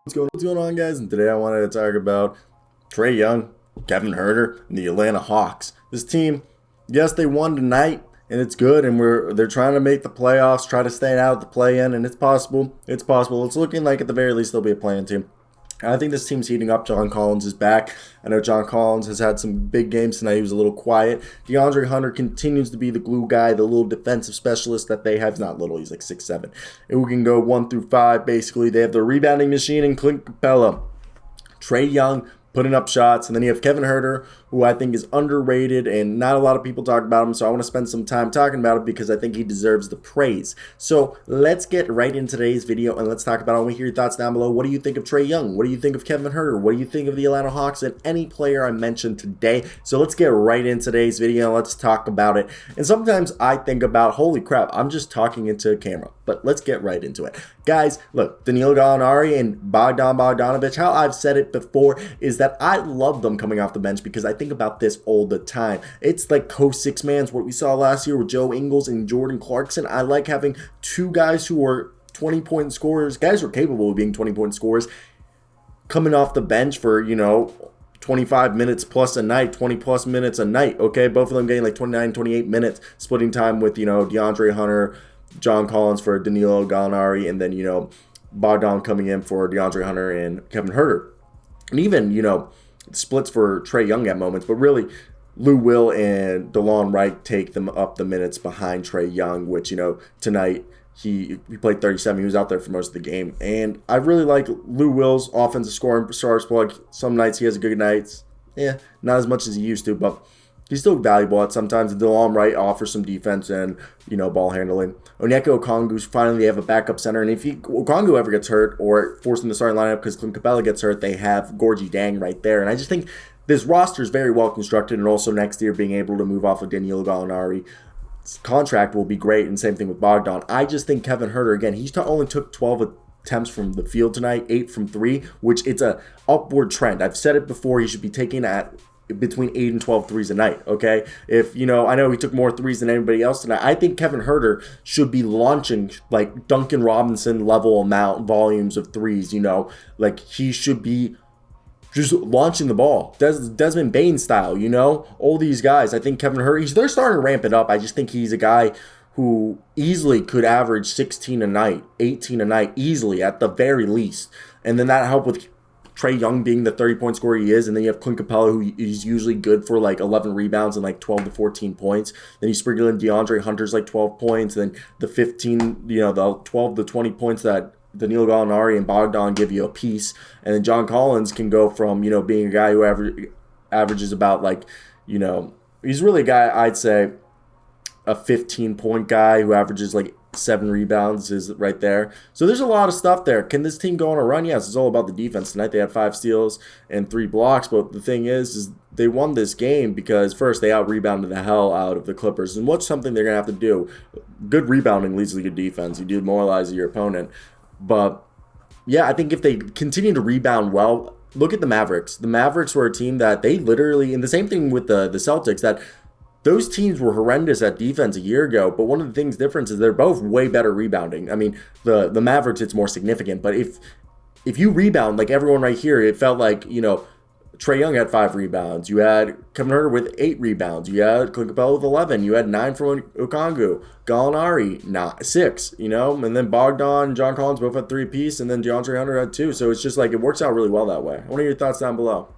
What's going on, guys? And today I wanted to talk about Trae Young, Kevin Huerter, and the Atlanta Hawks. This team, yes, they won tonight, and it's good, and they're trying to make the playoffs, try to stay out of the play-in, and it's possible. It's possible. It's looking like at the very least they'll be a play-in team. I think this team's heating up. John Collins is back. I know John Collins has had some big games tonight. He was a little quiet. DeAndre Hunter continues to be the glue guy, the little defensive specialist that they have. He's not little. He's like 6'7". And we can go 1 through 5, basically. They have the rebounding machine in Clint Capela. Trae Young putting up shots. And then you have Kevin Huerter, who I think is underrated and not a lot of people talk about him. So I want to spend some time talking about it because I think he deserves the praise. So let's get right into today's video and let's talk about it. I want to hear your thoughts down below. What do you think of Trae Young? What do you think of Kevin Huerter? What do you think of the Atlanta Hawks and any player I mentioned today? So let's get right into today's video and let's talk about it. And sometimes I think about, holy crap, I'm just talking into a camera. But let's get right into it. Guys, look, Danilo Gallinari and Bogdan Bogdanovic, how I've said it before is that I love them coming off the bench because I think about this all the time. It's like co-six-mans, what we saw last year with Joe Ingles and Jordan Clarkson. I like having two guys who are 20-point scorers, guys who are capable of being 20-point scorers, coming off the bench for, 25 minutes plus a night, 20 plus minutes a night, okay? Both of them getting like 29, 28 minutes, splitting time with, DeAndre Hunter, John Collins for Danilo Gallinari, and then, Bogdan coming in for DeAndre Hunter and Kevin Huerter. And even, splits for Trae Young at moments, but really Lou Will and DeLon Wright take them up the minutes behind Trae Young, which, tonight he played 37. He was out there for most of the game. And I really like Lou Will's offensive scoring stars plug. Some nights he has good nights. Yeah, not as much as he used to, but he's still valuable at sometimes. DeLon Wright offers some defense and, ball handling. Onyeka Okongwu, finally they have a backup center. And if Okongwu ever gets hurt or forced in the starting lineup because Clint Capela gets hurt, they have Gorgie Dang right there. And I just think this roster is very well constructed. And also next year being able to move off of Danilo Gallinari's contract will be great. And same thing with Bogdan. I just think Kevin Huerter, again, he only took 12 attempts from the field tonight, 8 from 3, which it's a upward trend. I've said it before, he should be taking at between 8 and 12 threes a night, okay? If, I know he took more threes than anybody else tonight. I think Kevin Huerter should be launching, like, Duncan Robinson level volumes of threes, Like, he should be just launching the ball. Desmond Bain style, All these guys. I think Kevin Huerter, they're starting to ramp it up. I just think he's a guy who easily could average 16 a night, 18 a night, easily at the very least. And then that helped with Trae Young being the 30-point scorer he is, and then you have Clint Capela, who is usually good for like 11 rebounds and like 12 to 14 points. Then you sprinkle in DeAndre Hunter's like 12 points, and then the 15, the 12 to 20 points that Danilo Gallinari and Bogdan give you a piece. And then John Collins can go from, being a guy who averages about like, he's really a guy, I'd say, a 15-point guy who averages like 7 rebounds is right there. So there's a lot of stuff there. Can this team go on a run? Yes, it's all about the defense. Tonight they had 5 steals and 3 blocks, but the thing is they won this game because first they out-rebounded the hell out of the Clippers, and what's something they're going to have to do? Good rebounding leads to good defense. You demoralize your opponent. But, yeah, I think if they continue to rebound well, look at the Mavericks. The Mavericks were a team that they literally, and the same thing with the Celtics, that those teams were horrendous at defense a year ago, but one of the things different is they're both way better rebounding. I mean, the Mavericks, it's more significant, but if you rebound, like everyone right here, it felt like, Trae Young had 5 rebounds. You had Kevin Huerter with 8 rebounds. You had Clint Capela with 11. You had 9 from Okongwu. Gallinari, 6, and then Bogdan and John Collins both had 3 apiece, and then DeAndre Hunter had 2. So it's just like it works out really well that way. I want to hear your thoughts down below.